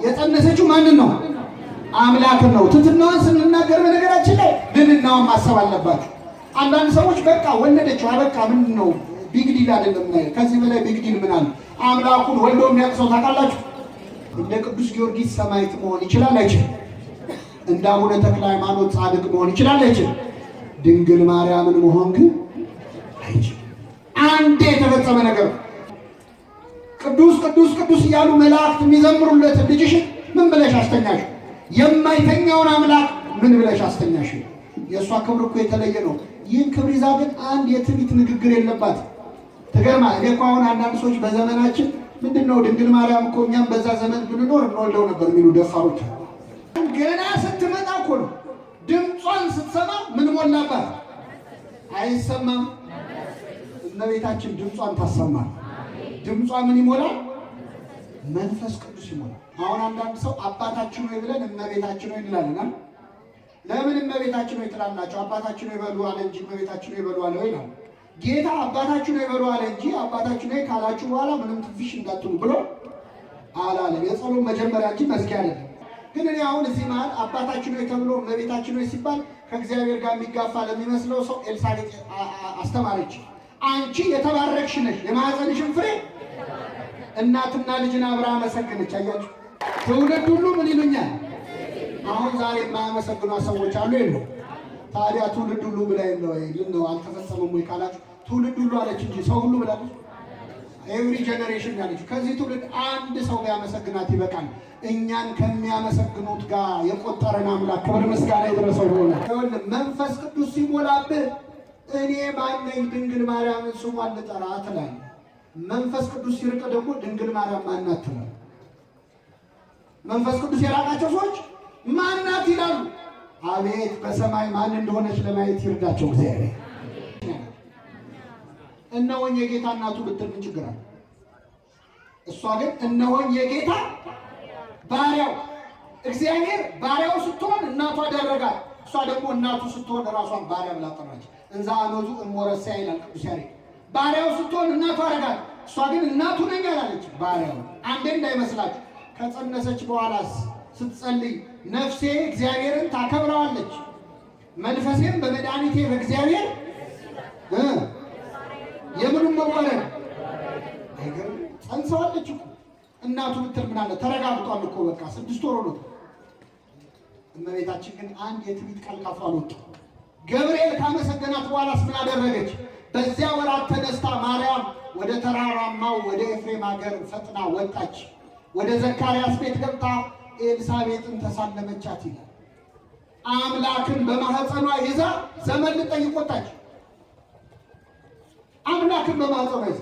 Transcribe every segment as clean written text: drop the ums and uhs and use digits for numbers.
የጸነሰችው ማንን ነው? አምላክን ነው። ትሕትናዋን ስንናገር በነገራችን ላይ ድንናዋን ማሰብ አለባችሁ። አንዳንድ ሰዎች በቃ ወለደችው አበቃ ምንድን ነው ቢግ ዲል አይደለም። ከዚህ በላይ ቢግ ዲል ምን አለ? አምላኩን ወልዶ የሚያቅሰው ታውቃላችሁ? እንደ ቅዱስ ጊዮርጊስ ሰማዕት መሆን ይችላል አይችልም? እንደ አቡነ ተክለ ሃይማኖት ጻድቅ መሆን ይችላል አይችልም? ድንግል ማርያምን መሆን ግን አይችልም። አንዴ የተፈጸመ ነገር። ቅዱስ ቅዱስ ቅዱስ እያሉ መላእክት የሚዘምሩለት ልጅሽን ምን ብለሽ አስተኛሽ? የማይተኛውን አምላክ ምን ብለሽ አስተኛሽ? የእሷ ክብር እኮ የተለየ ነው። ይህን ክብር ይዛ ግን አንድ የትዕቢት ንግግር የለባት። ትገርማ። እኔ እኮ አሁን አንዳንድ ሰዎች በዘመናችን ምንድን ነው ድንግል ማርያም እኮ እኛም በዛ ዘመን ብንኖር እንወልደው ነበር የሚሉ ደፋሮች። ገና ስትመጣ እኮ ነው ድምጿን ስትሰማ ምን ሞላባት? አይሰማም። እመቤታችን ድምጿን ታሰማል። ድምጿ ምን ይሞላል? መንፈስ ቅዱስ ይሞላል። አሁን አንዳንድ ሰው አባታችን ሆይ ብለን እመቤታችን ሆይ እንላለን። ለምን እመቤታችን ሆይ ትላላችሁ? አባታችን ሆይ በሉ አለ እንጂ እመቤታችን ሆይ በሉ አለ ወይ ነው? ጌታ አባታችን ሆይ በሉ አለ እንጂ አባታችን ሆይ ካላችሁ በኋላ ምንም ትንፍሽ እንዳትሉ ብሎ አላለም። የጸሎት መጀመሪያ እንጂ መዝጊያ አይደለም። ግን እኔ አሁን እዚህ መሀል አባታችን ሆይ ተብሎ እመቤታችን ሆይ ሲባል ከእግዚአብሔር ጋር የሚጋፋ ለሚመስለው ሰው ኤልሳቤጥ አስተማረች። አንቺ የተባረክሽ ነሽ፣ የማኅፀንሽን ፍሬ እናትና ልጅን አብራ አመሰገነች። አያችሁ፣ ትውልድ ሁሉ ምን ይሉኛል? አሁን ዛሬ የማያመሰግኗ ሰዎች አሉ የለው? ታዲያ ትውልድ ሁሉ ብላ የለው ነው አልተፈጸመም ወይ ካላችሁ፣ ትውልድ ሁሉ አለች እንጂ ሰው ሁሉ ብላለች። ኤቭሪ ጀነሬሽን ያለች። ከዚህ ትውልድ አንድ ሰው ቢያመሰግናት ይበቃል። እኛን ከሚያመሰግኑት ጋር የቆጠረን አምላክ ክብር ምስጋና ይድረሰው። ሆነ መንፈስ ቅዱስ ሲሞላብህ እኔ ማነኝ ድንግል ማርያምን ስሟን ልጠራ ትላለህ። መንፈስ ቅዱስ ሲርቅ ደግሞ ድንግል ማርያም ማናት ትላለህ። መንፈስ ቅዱስ የራቃቸው ሰዎች ማናት ይላሉ። አቤት በሰማይ ማን እንደሆነች ለማየት ይርዳቸው እግዚአብሔር። እነሆኝ የጌታ እናቱ ብትል ምን ችግር አለ? እሷ ግን እነሆኝ የጌታ ባሪያው። እግዚአብሔር ባሪያው ስትሆን እናቱ አደረጋት። እሷ ደግሞ እናቱ ስትሆን ራሷን ባሪያ ብላ ጠራች። እንዛ አመዙ እሞረሳ ይላል ቅዱስ ያሬድ። ባሪያው ስትሆን እናቱ አደረጋት። እሷ ግን እናቱ ነኝ አላለች፣ ባሪያው። አንዴ እንዳይመስላችሁ ከጸነሰች በኋላስ ስትጸልይ ነፍሴ እግዚአብሔርን ታከብረዋለች፣ መንፈሴም በመድኃኒቴ በእግዚአብሔር የምኑን መወረድ አይገርም። ጸንሰዋለች እኮ እናቱ ብትል ምን አለ? ተረጋግጧል እኮ በቃ 6 ወር ሆኖት። እመቤታችን ግን አንድ የትንቢት ቃል ካፏ አልወጣም። ገብርኤል ካመሰገናት በኋላስ ምን አደረገች? በዚያ ወራት ተነስታ ማርያም ወደ ተራራማው ወደ ኤፍሬም ሀገር ፈጥና ወጣች። ወደ ዘካርያስ ቤት ገብታ ኤልሳቤጥን ተሳለመቻት ይላል። አምላክን በማህፀኗ ይዛ ዘመን ልጠይቅ ወጣች። አምላክን በማህፀኗ ይዛ።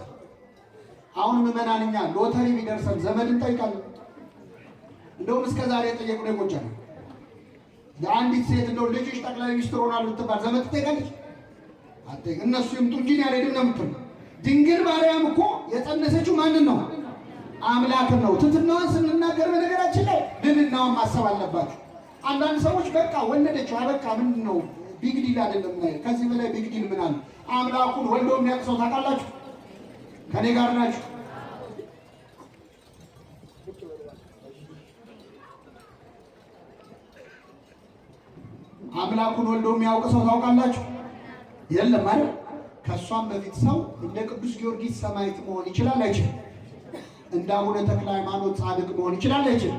አሁን ምዕመናንኛ ሎተሪ ቢደርሰን ዘመን እንጠይቃለን። እንደውም እስከ ዛሬ የጠየቅነው ይቆጫል። ለአንዲት ሴት እንደው ልጅሽ ጠቅላይ ሚኒስትር ሆናል ብትባል ዘመን ትጠይቃለች? አትጠይቅ። እነሱ ይምጡ እንጂ ያልሄድም ነው የምትል። ድንግል ማርያም እኮ የጸነሰችው ማንን ነው? አምላክን ነው። ትሕትናዋን ስንናገር በነገራችን ላይ ድንናዋን ማሰብ አለባችሁ። አንዳንድ ሰዎች በቃ ወለደችው አበቃ ምንድን ነው ቢግ ዲል አይደለም። ከዚህ በላይ ቢግ ዲል ምን አለ? አምላኩን ወልዶ የሚያቅሰው ታውቃላችሁ? ከኔ ጋር ናችሁ? አምላኩን ወልዶ የሚያውቅ ሰው ታውቃላችሁ? የለም አይደል? ከሷም በፊት ሰው እንደ ቅዱስ ጊዮርጊስ ሰማዕት መሆን ይችላል አይችልም? እንደ አቡነ ተክለ ሃይማኖት ጻድቅ መሆን ይችላል አይችልም?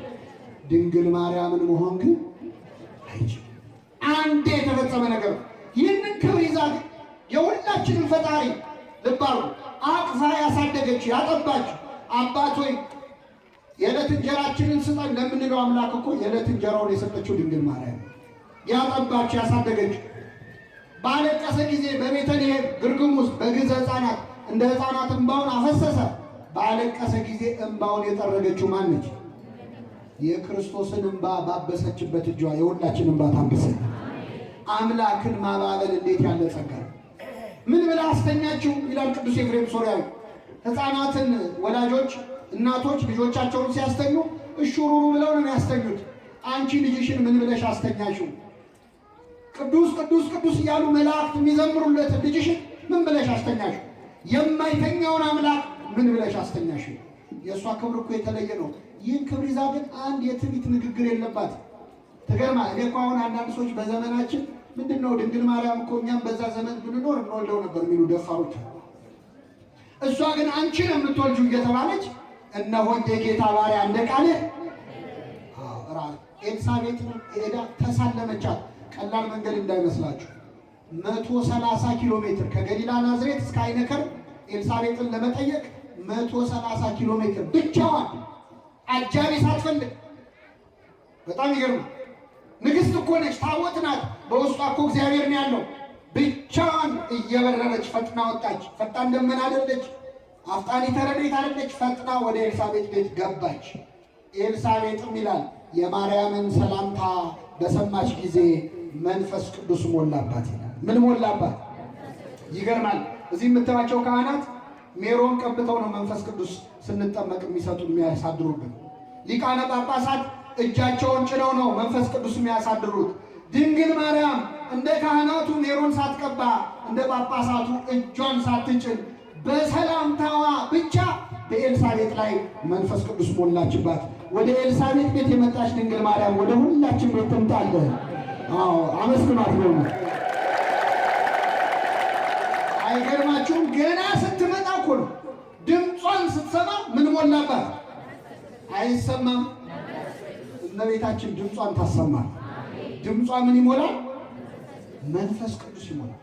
ድንግል ማርያምን መሆን ግን አይችልም። አንዴ የተፈጸመ ነገር። ይህንን ክብር ይዛ የሁላችንም ፈጣሪ ልባሩ አቅፋ ያሳደገች ያጠባች አባት ሆይ የዕለት እንጀራችንን ስጠን ለምንለው አምላክ እኮ የዕለት እንጀራውን የሰጠችው ድንግል ማርያም ያጠባች ያሳደገች። ባለቀሰ ጊዜ በቤተልሔም ግርግም ውስጥ በግዘ ሕፃናት እንደ ሕፃናት እንባውን አፈሰሰ። ባለቀሰ ጊዜ እንባውን የጠረገችው ማነች? የክርስቶስን እንባ ባበሰችበት እጇ የሁላችን እንባ ታብሰ። አምላክን ማባበል እንዴት ያለ ጸጋ! ምን ብላ አስተኛችው ይላል ቅዱስ ኤፍሬም ሶርያዊ። ሕፃናትን ወላጆች እናቶች ልጆቻቸውን ሲያስተኙ እሹሩሩ ብለው ነው ያስተኙት። አንቺ ልጅሽን ምን ብለሽ አስተኛሽው? ቅዱስ ቅዱስ ቅዱስ እያሉ መላእክት የሚዘምሩለት ልጅሽን ምን ብለሽ አስተኛሽው? የማይተኛውን አምላክ ምን ብለሽ አስተኛሽው? የእሷ ክብር እኮ የተለየ ነው። ይህን ክብር ይዛ ግን አንድ የትዕቢት ንግግር የለባት። ተገርማ እኔ እኮ አሁን አንዳንድ ሰዎች በዘመናችን ምንድነው ድንግል ማርያም እኮ እኛም በዛ ዘመን ብንኖር እንወልደው ነበር የሚሉ ደፋሮች። እሷ ግን አንቺ ነው የምትወልጂው እየተባለች እነሆ የጌታ ባሪያ እንደ ቃልህ ኤልሳቤጥ ሄዳ ተሳለመቻት። ቀላል መንገድ እንዳይመስላችሁ 130 ኪሎ ሜትር ከገሊላ ናዝሬት እስከ አይነከር ኤልሳቤጥን ለመጠየቅ 130 ኪሎ ሜትር ብቻዋን አጃቢ ሳትፈልግ። በጣም ይገርማል። ንግስት እኮ ነች፣ ታቦት ናት። በውስጧ እኮ እግዚአብሔር ነው ያለው። ብቻዋን እየበረረች ፈጥና ወጣች። ፈጣን ደመና አይደለች፣ አፍጣኒ ተረድኤት አይደለች። ፈጥና ወደ ኤልሳቤጥ ቤት ገባች። ኤልሳቤጥም ይላል የማርያምን ሰላምታ በሰማች ጊዜ መንፈስ ቅዱስ ሞላባት ይላል። ምን ሞላባት? ይገርማል። እዚህ የምታዩቸው ካህናት ሜሮን ቀብተው ነው መንፈስ ቅዱስ ስንጠመቅ የሚሰጡ የሚያሳድሩብን። ሊቃነ ጳጳሳት እጃቸውን ጭነው ነው መንፈስ ቅዱስ የሚያሳድሩት። ድንግል ማርያም እንደ ካህናቱ ሜሮን ሳትቀባ እንደ ጳጳሳቱ እጇን ሳትጭን በሰላምታዋ ብቻ በኤልሳቤጥ ላይ መንፈስ ቅዱስ ሞላችባት። ወደ ኤልሳቤጥ ቤት የመጣች ድንግል ማርያም ወደ ሁላችን ቤት ትምጣለን። አዎ አመስግኗት ነው። አይገርማችሁም? ገና ስትመጣ እኮ ነው ድምጿን ስትሰማ ምን ሞላባት? አይሰማም? እመቤታችን ድምጿን ታሰማል። ድምጿ ምን ይሞላል? መንፈስ ቅዱስ ይሞላል።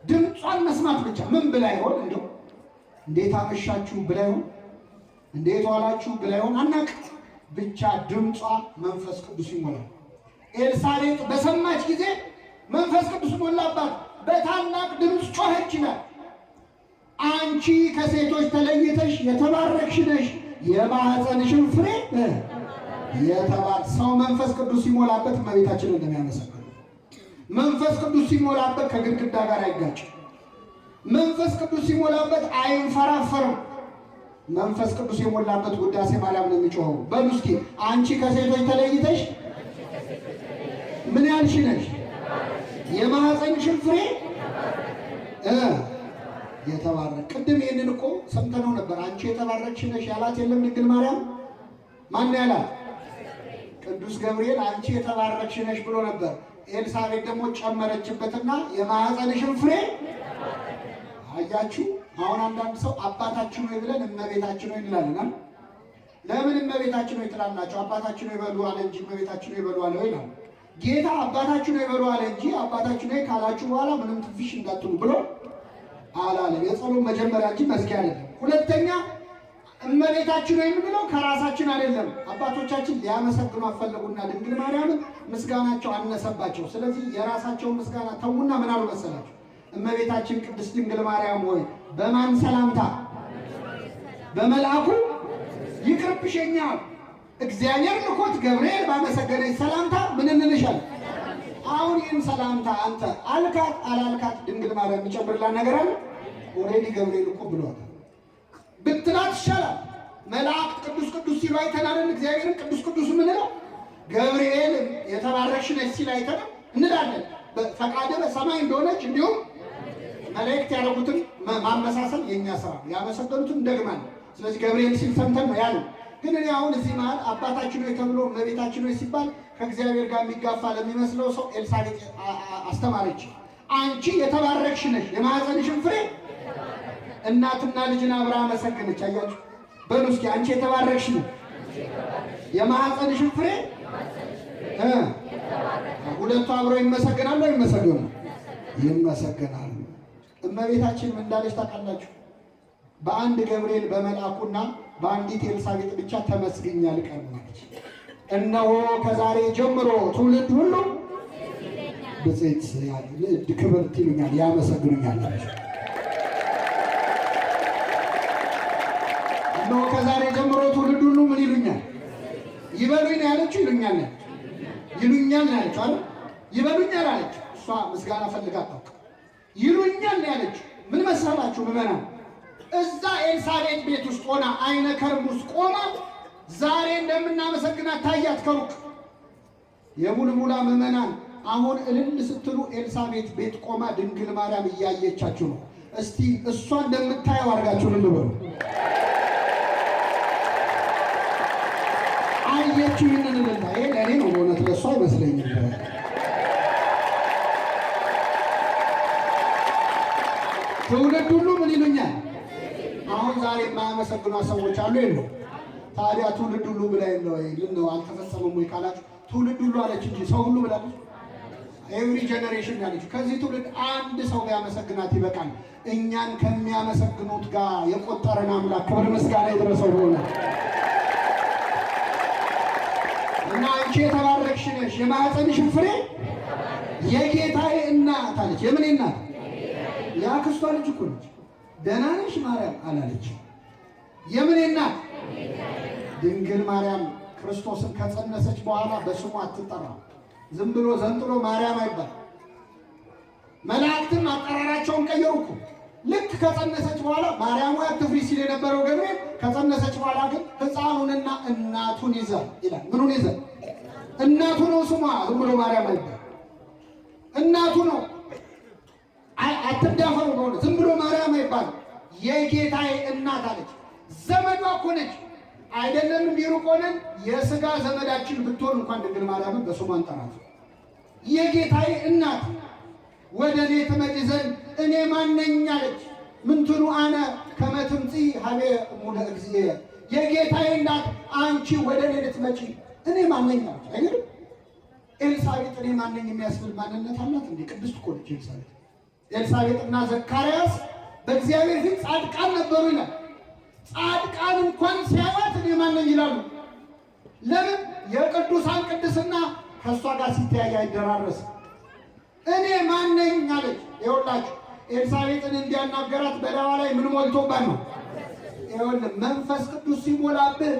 ድምጿን መስማት ብቻ ምን ብላ ይሆን? እንደው እንዴት አመሻችሁ ብላ ይሆን? እንዴት ዋላችሁ ብላ ይሆን? አናውቅም። ብቻ ድምጿ መንፈስ ቅዱስ ይሞላል። ኤልሳቤጥ በሰማች ጊዜ መንፈስ ቅዱስ ሞላባት። በታላቅ ድምፅ ጮኸች ይላል፣ አንቺ ከሴቶች ተለይተሽ የተባረክሽ ነሽ፣ የማኅፀንሽን ፍሬ የተባረከ። ሰው መንፈስ ቅዱስ ሲሞላበት እመቤታችንን እንደሚያመሰግነው መንፈስ ቅዱስ ሲሞላበት ከግድግዳ ጋር አይጋጭም። መንፈስ ቅዱስ ሲሞላበት አይንፈራፈርም። መንፈስ ቅዱስ የሞላበት ውዳሴ ማርያም ነው የሚጮኸው። በሉ እስኪ አንቺ ከሴቶች ተለይተሽ ምን ያልሽ ነሽ? የማኅፀንሽን ፍሬ የተባረከ። ቅድም ይህንን እኮ ሰምተነው ነበር። አንቺ የተባረክሽ ነሽ ያላት የለም ድንግል ማርያም? ማን ያላት? ቅዱስ ገብርኤል አንቺ የተባረክሽ ነሽ ብሎ ነበር። ኤልሳቤጥ ደግሞ ጨመረችበትና የማኅፀንሽን ፍሬ። አያችሁ፣ አሁን አንዳንድ ሰው አባታችን ሆይ ብለን እመቤታችን ሆይ እንላለን። ለምን እመቤታችን ሆይ ትላላችሁ? አባታችን ሆይ በሉ አለ እንጂ እመቤታችን ሆይ በሉ አለ ወይ? ጌታ አባታችን ሆይ በሉ አለ እንጂ አባታችን ሆይ ካላችሁ በኋላ ምንም ትንፊሽ እንዳትሉ ብሎ አላለም። የጸሎት መጀመሪያ እንጂ መዝጊያ አይደለም። ሁለተኛ እመቤታችን ሆይ የምንለው ከራሳችን አይደለም። አባቶቻችን ሊያመሰግኑ አፈለጉና ድንግል ማርያምን ምስጋናቸው አነሰባቸው። ስለዚህ የራሳቸውን ምስጋና ተውና ምን አሉ መሰላቸው? እመቤታችን ቅድስት ድንግል ማርያም ሆይ በማን ሰላምታ? በመልአኩ ይቅርብሽኛል። እግዚአብሔር ልኮት ገብርኤል ባመሰገነች ሰላምታ ምን እንልሻለን? አሁን ይህን ሰላምታ አንተ አልካት አላልካት ድንግል ማርያም የሚጨምርላት ነገር አለ? ኦልሬዲ ገብርኤል እኮ ብሏታል ብትላት ይሻላል። መልአክ ቅዱስ ቅዱስ ሲሉ አይተናልን? እግዚአብሔርን ቅዱስ ቅዱስ ምንለው? ገብርኤል የተባረክሽ ነች ሲል አይተናል እንላለን። ፈቃደ በሰማይ እንደሆነች እንዲሁም መላእክት ያደረጉትን ማመሳሰል የእኛ ስራ፣ ያመሰገኑትን እንደግማለን። ስለዚህ ገብርኤል ሲል ሰምተን ነው ያለው። ግን እኔ አሁን እዚህ መሀል አባታችን ሆይ ተብሎ እመቤታችን ሆይ ሲባል ከእግዚአብሔር ጋር የሚጋፋ ለሚመስለው ሰው ኤልሳቤጥ አስተማረች። አንቺ የተባረክሽ ነሽ፣ የማኅፀንሽን ፍሬ እናትና ልጅን አብራ አመሰገነች። አያችሁ? በሉ እስኪ አንቺ የተባረክሽ ነሽ፣ የማኅፀንሽን ፍሬ ሁለቱ አብረው ይመሰገናሉ። ይመሰገኑ ይመሰገናሉ። እመቤታችን ምን እንዳለች ታውቃላችሁ? በአንድ ገብርኤል በመልአኩና በአንዲት ኤልሳቤጥ ብቻ ተመስግኛ ልቀርማለች። እነሆ ከዛሬ ጀምሮ ትውልድ ሁሉ ብፅዕት ክብርት ይሉኛል፣ ያመሰግኑኛል። እነሆ ከዛሬ ጀምሮ ትውልድ ሁሉ ምን ይሉኛል? ይበሉኝ ነው ያለችው። ይሉኛል ይሉኛል ነው ያለችው አይደል? ይበሉኛል አለች። እሷ ምስጋና ፈልጋ አታውቅ። ይሉኛል ነው ያለችው። ምን መሰላችሁ ምዕመናን? እዛ ኤልሳቤጥ ቤት ውስጥ ሆና አይነ ከርም ውስጥ ቆማ ዛሬ እንደምናመሰግናት ታያት ከሩቅ። የሙልሙላ ምዕመናን አሁን እልል ስትሉ ኤልሳቤጥ ቤት ቆማ ድንግል ማርያም እያየቻችሁ ነው። እስቲ እሷ እንደምታየው አድርጋችሁ እልል በሉ። አየችው ይህንን እልልታ። ይሄ ለእኔ ነው በእውነት ለእሱ አይመስለኝም። ትውልድ ሁሉ ምን ይሉኛል? አሁን ዛሬ የማያመሰግኗ ሰዎች አሉ የሉ? ታዲያ ትውልድ ሁሉ ብላ የለው ነው አልተፈጸመም ወይ ካላችሁ፣ ትውልድ ሁሉ አለች እንጂ ሰው ሁሉ ብላለች። ኤቭሪ ጀነሬሽን ያለች። ከዚህ ትውልድ አንድ ሰው ቢያመሰግናት ይበቃል። እኛን ከሚያመሰግኑት ጋር የቆጠረን አምላክ ክብር ምስጋና ይድረሰው ሆነ እና አንቺ የተባረክሽ ነሽ፣ የማኅፀንሽን ፍሬ የጌታዬ እናት አለች። የምን እናት? የአክስቷ ልጅ እኮ ነች። ደህና ነሽ ማርያም አላለች። የምን እናት? ድንግል ማርያም ክርስቶስን ከጸነሰች በኋላ በስሙ አትጠራም። ዝም ብሎ ዘንጥሎ ማርያም አይባል። መላእክትም አጠራራቸውን ቀየሩ እኮ። ልክ ከጸነሰች በኋላ ማርያም ወይ አትፍሪ ሲል የነበረው ገብርኤል ከጸነሰች በኋላ ግን ሕፃኑንና እናቱን ይዘ ይላል። ምኑን ይዘ? እናቱ ነው ስሟ። ዝም ብሎ ማርያም አይባል፣ እናቱ ነው። አትዳፈሩ ነው። ዝም ብሎ ማርያም አይባል። የጌታዬ እናት አለች። ዘመዷ እኮ ነች። አይደለም ቢሩቅ ሆነን የሥጋ ዘመዳችን ብትሆን እንኳን ድንግል ማርያምን በስሟ እንጠራት። የጌታዬ እናት ወደ እኔ ትመጪ ዘንድ እኔ ማነኝ አለች። ምንትኑ አነ ከመ ትምጽእ ሀቤ እሙለ እግዚእ። የጌታዬ እናት አንቺ ወደ እኔ ልትመጪ እኔ ማነኝ አለች። አይደል? ኤልሳቤጥ እኔ ማነኝ የሚያስብል ማንነት አላት እንዴ? ቅድስት እኮ ነች ኤልሳቤጥ። ኤልሳቤጥና ዘካርያስ በእግዚአብሔር ፊት ጻድቃን ነበሩ ይላል። ጻድቃን እንኳን ሲያዩት እኔ ማነኝ ይላሉ። ለምን? የቅዱሳን ቅድስና ከእሷ ጋር ሲተያይ አይደራረስም። እኔ ማነኝ አለች። ይኸውላችሁ ኤልሳቤጥን እንዲያናገራት በላዋ ላይ ምን ሞልቶባት ነው? ይኸውልህ መንፈስ ቅዱስ ሲሞላብህ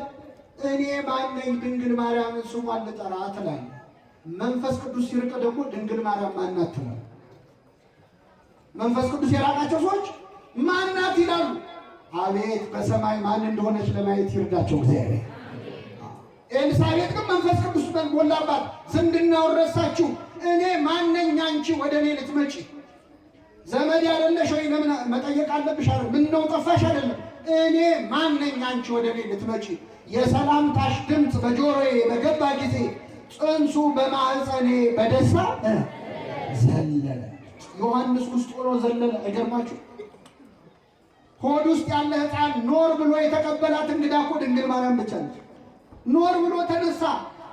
እኔ ማነኝ ድንግል ማርያምን ስሟን ልጠራ ትላለህ። መንፈስ ቅዱስ ሲርቅ ደግሞ ድንግል ማርያም ማናት ትላለህ። መንፈስ ቅዱስ የራቃቸው ሰዎች ማናት ይላሉ። አቤት በሰማይ ማን እንደሆነች ለማየት ይርዳቸው እግዚአብሔር። ኤልሳቤጥ ግን መንፈስ ቅዱስ ሞላባት። ዝምድናውን ረሳችሁ። እኔ ማነኝ አንቺ ወደ እኔ ልትመጪ? ዘመድ አይደለሽ ወይ? ለምን መጠየቅ አለብሽ? አይደል? ምን ነው ጠፋሽ? አይደለም። እኔ ማነኝ አንቺ ወደ እኔ ልትመጪ? የሰላምታሽ ድምፅ በጆሮዬ በገባ ጊዜ ጽንሱ በማኅፀኔ በደስታ ዘለለ። ዮሐንስ ውስጥ ሆኖ ዘለለ። አይገርማችሁ? ሆድ ውስጥ ያለ ሕፃን ኖር ብሎ የተቀበላት እንግዳ እኮ ድንግል ማርያም ብቻ ነች። ኖር ብሎ ተነሳ።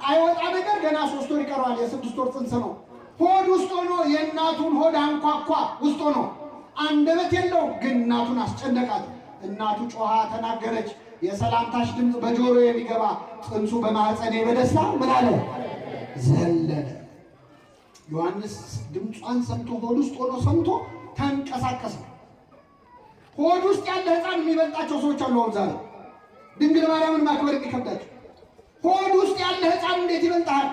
አይወጣ ነገር ገና 3 ወር ይቀረዋል። የ6 ወር ጽንስ ነው። ሆድ ውስጥ ሆኖ የእናቱን ሆድ አንኳኳ። ውስጥ ሆኖ አንደበት የለውም፣ ግን እናቱን አስጨነቃት። እናቱ ጮኻ ተናገረች። የሰላምታሽ ድምፅ በጆሮ የሚገባ ጽንሱ በማኅፀኔ በደስታ ምን አለ? ዘለለ። ዮሐንስ ድምጿን ሰምቶ ሆድ ውስጥ ሆኖ ሰምቶ ተንቀሳቀሰ። ሆድ ውስጥ ያለ ሕፃን የሚበልጣቸው ሰዎች አሉ። አሁን ዛሬ ድንግል ማርያምን ማክበር የሚከብዳቸው ሆድ ውስጥ ያለ ሕፃን እንዴት ይበልጣል?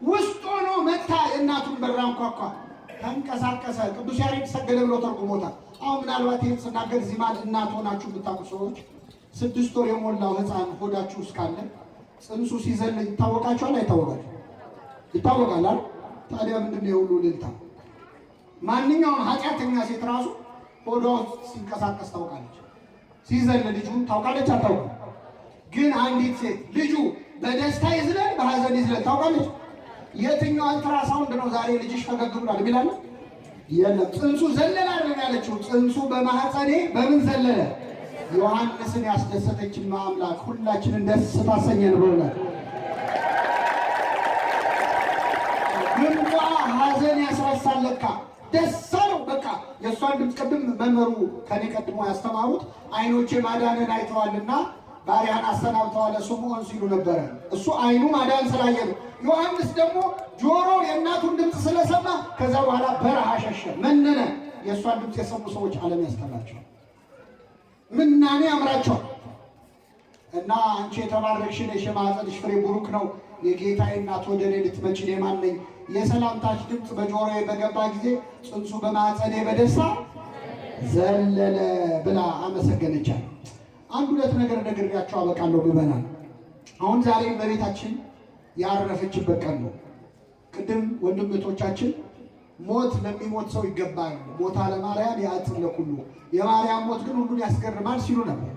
ውስጥ ሆኖ መታ የእናቱን በር አንኳኳ፣ ተንቀሳቀሰ። ቅዱስ ያሬድ ሰገደ ብሎ ተርጉሞታል። አሁን ምናልባት ይህን ስናገር እዚህ ማለት እናት ሆናችሁ የምታውቁ ሰዎች 6 ወር የሞላው ሕፃን ሆዳችሁ ውስጥ ካለ ጽንሱ ሲዘል ይታወቃችኋል? አይታወቃችሁ? ይታወቃል አይደል? ታዲያ ምንድን ነው የሁሉ ልልታ? ማንኛውም ኃጢአተኛ ሴት ራሱ ሆዷ ውስጥ ሲንቀሳቀስ ታውቃለች። ሲዘል ልጁን ታውቃለች? አታውቅም? ግን አንዲት ሴት ልጁ በደስታ ይዝለል በሐዘን ይዝለል ታውቃለች? የትኛው አልትራሳውንድ ነው ዛሬ ልጅሽ ፈገግ ብሏል የሚላለ? የለም። ጽንሱ ዘለለ አይደለም ያለችው። ጽንሱ በማኅፀኔ በምን ዘለለ? ዮሐንስን ያስደሰተችን አምላክ ሁላችንን ደስ ታሰኘን ብሎናል። ግንቧ ሐዘን ያስረሳል ለካ። ደስ አለው በቃ። የእሷን ድምፅ ቅድም መምህሩ ከኔ ቀድሞ ያስተማሩት ዓይኖቼ ማዳንን አይተዋልና ባሪያህን አሰናብተዋል ስምዖን ሲሉ ነበረ። እሱ ዓይኑ ማዳን ስላየ ነው። ዮሐንስ ደግሞ ጆሮ የእናቱን ድምፅ ስለሰማ ከዛ በኋላ በረሃ ሸሸ፣ መነነ። የእሷን ድምፅ የሰሙ ሰዎች ዓለም ያስጠላቸዋል፣ ምናኔ ያምራቸዋል። እና አንቺ የተባረክሽ ነሽ፣ የማኅፀንሽ ፍሬ ቡሩክ ነው። የጌታዬ እናት ወደ እኔ ልትመጪ እኔ ማን ነኝ? የሰላምታሽ ድምፅ በጆሮዬ በገባ ጊዜ ጽንሱ በማኅፀኔ በደስታ ዘለለ ብላ አመሰገነቻል። አንድ ሁለት ነገር ነግሬያቸው አበቃለሁ። ምዕመናን አሁን ዛሬ በቤታችን ያረፈችበት ቀን ነው። ቅድም ወንድምቶቻችን ሞት ለሚሞት ሰው ይገባል፣ ሞታ ለማርያም ያዕጥር ለኩሉ፣ የማርያም ሞት ግን ሁሉን ያስገርማል ሲሉ ነበር።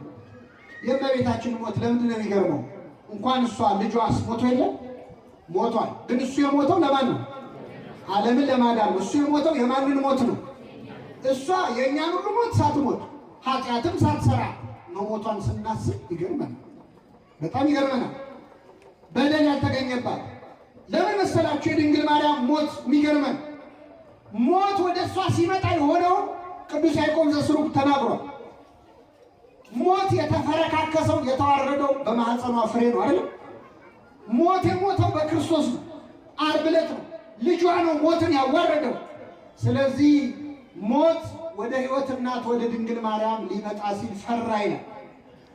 የእመቤታችን ሞት ለምንድን ነው የሚገርመው? እንኳን እሷ ልጇስ ሞቶ የለም ሞቷል። ግን እሱ የሞተው ለማን ነው? ዓለምን ለማዳን። እሱ የሞተው የማንን ሞት ነው? እሷ የእኛን ሁሉ ሞት ሳትሞት ኃጢአትም ሳትሰራ መሞቷን ስናስብ ይገርመናል፣ በጣም ይገርመናል። በደል ያልተገኘባት ለምን መሰላችሁ? የድንግል ማርያም ሞት የሚገርመን ሞት ወደ እሷ ሲመጣ የሆነውን ቅዱስ ያዕቆብ ዘስሩግ ተናግሯል። ሞት የተፈረካከሰው የተዋረደው በማኅፀኗ ፍሬ ነው አይደል? ሞት የሞተው በክርስቶስ ነው። ዓርብ ዕለት ነው ልጇ ነው ሞትን ያዋረደው። ስለዚህ ሞት ወደ ሕይወት እናት ወደ ድንግል ማርያም ሊመጣ ሲል ፈራ ይላል።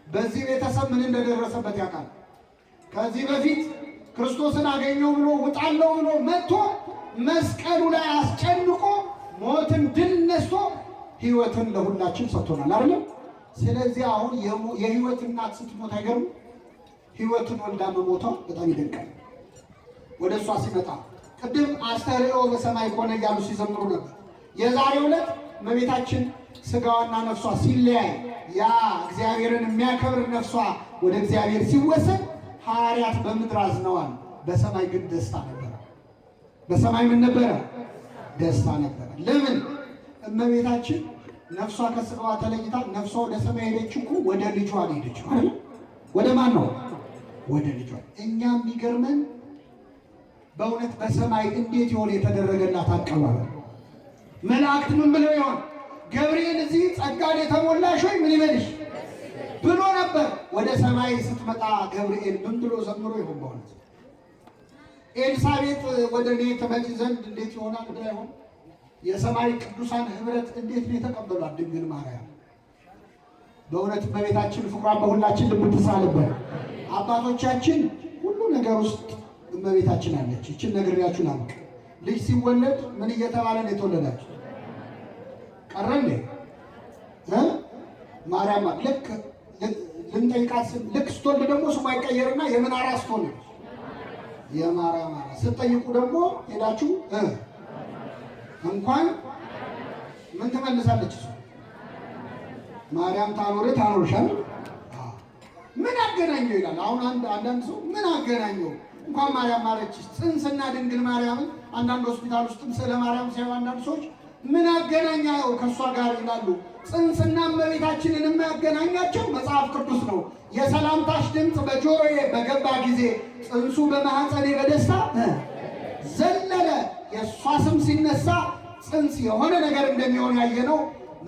በዚህ ቤተሰብ ምን እንደደረሰበት ያውቃል። ከዚህ በፊት ክርስቶስን አገኘው ብሎ ውጣለው ብሎ መጥቶ መስቀሉ ላይ አስጨንቆ ሞትን ድል ነስቶ ሕይወትን ለሁላችን ሰጥቶናል አይደል? ስለዚህ አሁን የሕይወት እናት ስትሞት አይገርም? ሕይወትን ወልዳ መሞቷ በጣም ይደንቃል። ወደ እሷ ሲመጣ ቅድም አስተርእዮ በሰማይ ኮነ እያሉ ሲዘምሩ ነበር። የዛሬው ዕለት እመቤታችን ሥጋዋና ነፍሷ ሲለያይ ያ እግዚአብሔርን የሚያከብር ነፍሷ ወደ እግዚአብሔር ሲወሰድ ሐዋርያት በምድር አዝነዋል፣ በሰማይ ግን ደስታ ነበረ። በሰማይ ምን ነበረ? ደስታ ነበረ። ለምን? እመቤታችን ነፍሷ ከሥጋዋ ተለይታ ነፍሷ ወደ ሰማይ ሄደች እኮ ወደ ልጇ ሄደች ማለት ነው። ወደ ማን ነው? ወደ ልጇ። እኛ የሚገርመን በእውነት በሰማይ እንዴት ይሆን የተደረገላት አቀባበል? መላእክት ምን ብለው ይሆን? ገብርኤል እዚህ ጸጋን የተሞላሽ ሆይ ምን ይበልሽ ብሎ ነበር። ወደ ሰማይ ስትመጣ ገብርኤል ምን ብሎ ዘምሮ ይሆን? በእውነት ኤልሳቤጥ ወደ እኔ ትመጪ ዘንድ እንዴት ይሆናል ብላ ይሆን? የሰማይ ቅዱሳን ህብረት እንዴት ነው የተቀበሏት ድንግል ማርያም? በእውነት በቤታችን ፍቅሯን በሁላችን ልብ ትሳልበት። አባቶቻችን ሁሉ ነገር ውስጥ እመቤታችን አለች። ይችን ነግሬያችሁ ላምቅ። ልጅ ሲወለድ ምን እየተባለ ነው የተወለዳችሁ? ቀረ እንዴ? ማርያም ልክ ልንጠይቃት ልክ ስትወልድ ደግሞ ስሟ ይቀየርና የምን አራስ ትሆናለች? የማርያም አራስ። ስትጠይቁ ደግሞ ሄዳችሁ እንኳን ምን ትመልሳለች? እሱ ማርያም ታኖር ታኖርሻል። ምን አገናኘው ይላል። አሁን አንዳንድ ሰው ምን አገናኘው እንኳን ማርያም ማረችሽ። ጽንስና ድንግል ማርያምን አንዳንድ ሆስፒታል ውስጥም ስለ ማርያም ሳይሆን አንዳንድ ሰዎች ምን አገናኛው ከእሷ ጋር ይላሉ። ጽንስና እመቤታችንን የሚያገናኛቸው መጽሐፍ ቅዱስ ነው። የሰላምታሽ ድምፅ በጆሮዬ በገባ ጊዜ ጽንሱ በማኅፀኔ በደስታ ዘለለ። የእሷ ስም ሲነሳ ጽንስ የሆነ ነገር እንደሚሆን ያየነው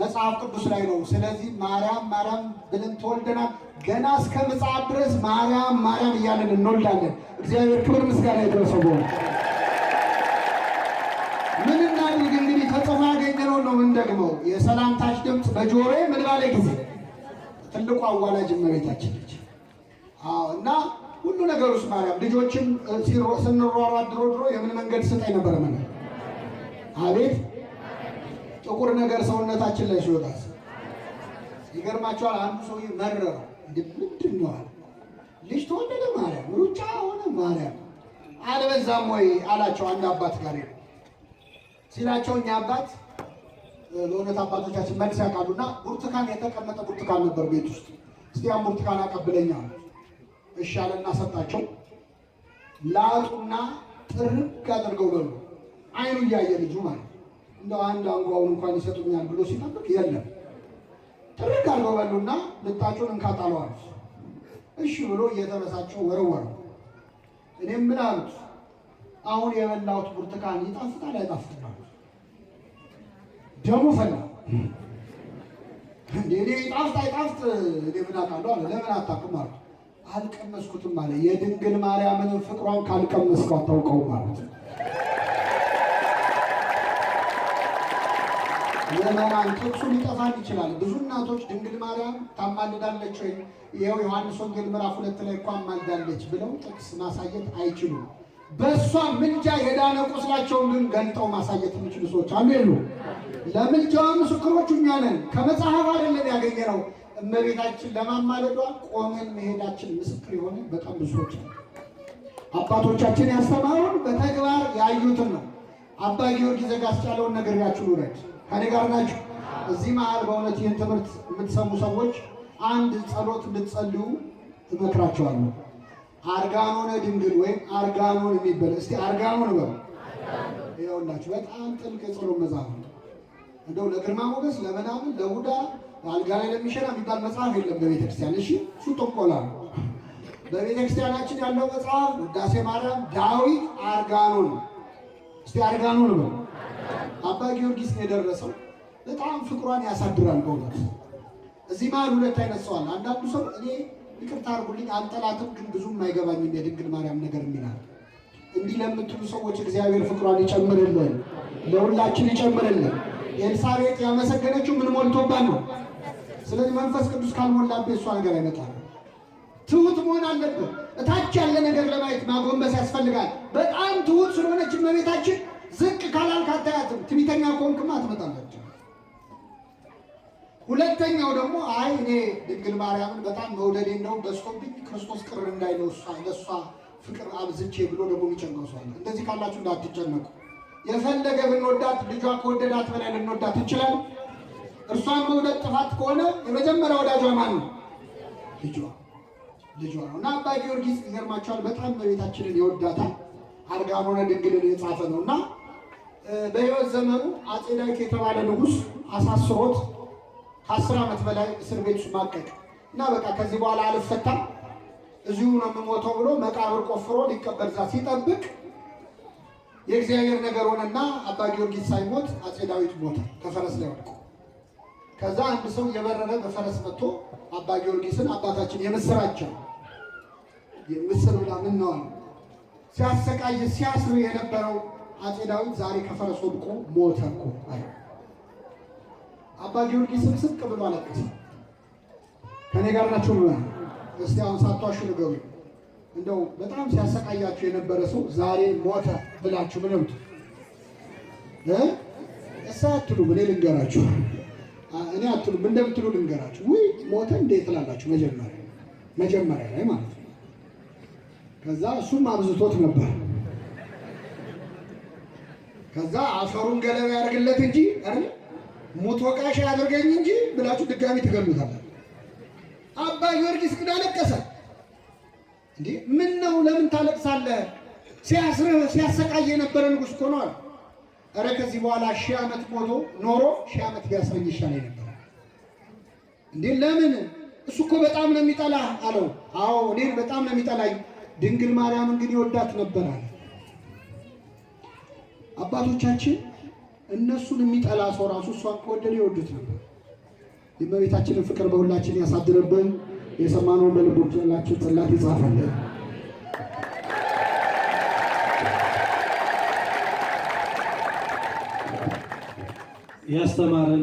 መጽሐፍ ቅዱስ ላይ ነው። ስለዚህ ማርያም ማርያም ብለን ተወልደናል። ገና እስከ ምጽአት ድረስ ማርያም ማርያም እያለን እንወልዳለን። እግዚአብሔር ክብር ምስጋና ይድረሰው። ምን እናድርግ እንግዲህ ተጽፎ ያገኘነው ነው ምን ደግመው የሰላምታሽ ድምፅ በጆሮዬ ምን ባለ ጊዜ ትልቁ አዋላጅ እመቤታችን ነች። እና ሁሉ ነገር ውስጥ ማርያም ልጆችም ስንሯሯጥ ድሮ የምን መንገድ ስጠኝ ነበረ ማለት አቤት ጥቁር ነገር ሰውነታችን ላይ ሲወጣስ ይገርማቸዋል። አንዱ ሰውዬ መረረው ምንድን ነው አለ። ልጅ ተወለደ ማርያም ሩጫ ሆነ ማርያም አልበዛም ወይ አላቸው። አንድ አባት ጋር ሲላቸው እኛ አባት ለእውነት አባቶቻችን መልስ ያውቃሉና ብርቱካን የተቀመጠ ብርቱካን ነበር ቤት ውስጥ። እስቲ ያን ብርቱካን አቀብለኛ እሺ አለና ሰጣቸው። ላጡና ጥርግ አድርገው በሉ። አይኑ እያየ ልጁ ማለት እንደው አንድ አንጓውን እንኳን ይሰጡኛል ብሎ ሲጠብቅ የለም። ጥርግ አድርገው በሉና ልጣጩን እንካጣለዋል። እሺ ብሎ እየተበሳቸው ወረወረው። እኔም ምን አሉት? አሁን የበላሁት ብርቱካን ይጣፍጣል አይጣፍጥም? ደሙ ፈላ። እንዴ ይጣፍጥ አይጣፍጥ እኔ ምን አውቃለሁ አለ። ለምን አታውቅም አሉት። አልቀመስኩትም አለ። የድንግል ማርያምን ፍቅሯን ካልቀመስኩ አታውቀውም ማለት ነው። የመናን ጥቅሱ ሊጠፋን ይችላል። ብዙ እናቶች ድንግል ማርያም ታማልዳለች ወይ ይኸው ዮሐንስ ወንጌል ምዕራፍ 2 ላይ እኮ አማልዳለች ብለው ጥቅስ ማሳየት አይችሉም። በእሷ ምልጃ የዳነ ቁስላቸውን ግን ገልጠው ማሳየት የሚችሉ ሰዎች አሉ የሉ? ለምልጃዋ ምስክሮቹ እኛ ነን። ከመጽሐፍ አይደለም ያገኘነው። እመቤታችን ለማማለዷ ቆመን መሄዳችን ምስክር የሆነ በጣም ብዙ ሰዎች ነው። አባቶቻችን ያስተማሩን በተግባር ያዩትን ነው። አባ ጊዮርጊስ ዘጋስጫለውን ነግሬያችሁ ልውረድ። ከኔ ጋር ናችሁ? እዚህ መሀል በእውነት ይህን ትምህርት የምትሰሙ ሰዎች አንድ ጸሎት እንድትጸልዩ እመክራቸዋለሁ። አርጋኖነ ድንግል ወይም አርጋኖን የሚባል እስቲ አርጋኖን በሉ። ይኸውላችሁ በጣም ጥልቅ የጸሎት መጽሐፍ ነው። እንደው ለግርማ ሞገስ ለምናምን ለቡዳ አልጋ ላይ ለሚሸና የሚባል መጽሐፍ የለም በቤተክርስቲያን። እሺ እሱ ጥቆላ ነው። በቤተክርስቲያናችን ያለው መጽሐፍ ውዳሴ ማርያም፣ ዳዊት፣ አርጋኖን። እስቲ አርጋኖን በሉ። አባ ጊዮርጊስ ነው የደረሰው። በጣም ፍቅሯን ያሳድራል በእውነት። እዚህ መሀል ሁለት አይነት ሰው አለ። አንዳንዱ ሰው እኔ ይቅርታ አድርጉልኝ አልጠላትም፣ ግን ብዙም አይገባኝም የድንግል ማርያም ነገር የሚላል። እንዲህ ለምትሉ ሰዎች እግዚአብሔር ፍቅሯን ይጨምርልን፣ ለሁላችን ይጨምርልን። ኤልሳቤጥ ያመሰገነችው ምን ሞልቶባት ነው? ስለዚህ መንፈስ ቅዱስ ካልሞላበት እሷ ነገር አይመጣም። ትሁት መሆን አለብን። እታች ያለ ነገር ለማየት ማጎንበስ ያስፈልጋል። በጣም ትሁት ስለሆነች እመቤታችን ዝቅ ካላልክ አታያትም። ትዕቢተኛ ከሆንክማ ትመጣለች። ሁለተኛው ደግሞ አይ እኔ ድንግል ማርያምን በጣም መውደዴን ነው በዝቶብኝ ክርስቶስ ቅር እንዳይለው ለእሷ ፍቅር አብዝቼ ብሎ ደግሞ የሚጨንቀው ሰው አለ። እንደዚህ ካላችሁ እንዳትጨነቁ። የፈለገ ብንወዳት ልጇ ከወደዳት በላይ ልንወዳት እንችላለን። እርሷን መውደድ ጥፋት ከሆነ የመጀመሪያ ወዳጇ ማን ነው? ልጇ ነው። እና አባ ጊዮርጊስ ይገርማቸዋል፣ በጣም እመቤታችንን ይወዳታል። አርጋኖነ ድንግልን የጻፈ ነው። እና በሕይወት ዘመኑ አፄ ዳዊት የተባለ ንጉሥ አሳስሮት ከ10 ዓመት በላይ እስር ቤት ውስጥ ማቀቅ እና በቃ ከዚህ በኋላ አልፈታም እዚሁ ነው የምሞተው ብሎ መቃብር ቆፍሮ ሊቀበር እዛ ሲጠብቅ የእግዚአብሔር ነገር ሆነና አባ ጊዮርጊስ ሳይሞት አፄ ዳዊት ሞተ ከፈረስ ላይ ወድቆ። ከዛ አንድ ሰው የበረረ በፈረስ መጥቶ አባ ጊዮርጊስን አባታችን የምስራቸው ምስር ብላ ምን ነው ሲያሰቃይ ሲያስር የነበረው አፄ ዳዊት ዛሬ ከፈረስ ወድቆ ሞተ እኮ አለ። አባ ጊዮርጊስን ስቅ ብሎ አለቀሰ። ከኔ ጋር ናቸው ነው። እስቲ አሁን ሳቷሽ ንገሩ፣ እንደው በጣም ሲያሰቃያችሁ የነበረ ሰው ዛሬ ሞተ ብላችሁ ብለውት እሳ አትሉ ብለ ልንገራችሁ። እኔ አትሉ እንደምትሉ ልንገራችሁ። ውይ ሞተ እንዴት ትላላችሁ? መጀመሪያ ላይ ማለት ነው። ከዛ እሱም አብዝቶት ነበር። ከዛ አፈሩን ገለባ ያደርግለት እንጂ አይደል ሙት ወቃሽ ያደርገኝ እንጂ ብላችሁ ድጋሚ ትገሉታላችሁ። አባ ጊዮርጊስ ግን አለቀሰ። እንዴ ምን ነው ለምን ታለቅሳለህ? ሲያስርህ ሲያሰቃይ የነበረ ንጉሥ እኮ ነው አለ። ኧረ ከዚህ በኋላ 1000 ዓመት ሞቶ ኖሮ 1000 ዓመት ቢያስረኝ ይሻለኝ ነበር። እንዴ ለምን? እሱ እኮ በጣም ነው የሚጠላህ አለው። አዎ እኔን በጣም ነው የሚጠላኝ፣ ድንግል ማርያምን ግን ይወዳት ነበር አለ። አባቶቻችን እነሱን የሚጠላ ሰው ራሱ እሷን ከወደደ ይወዱት ነበር። የእመቤታችንን ፍቅር በሁላችን ያሳድርብን። የሰማነውን በልቦናችን ጽላት ይጻፈልን። ያስተማረን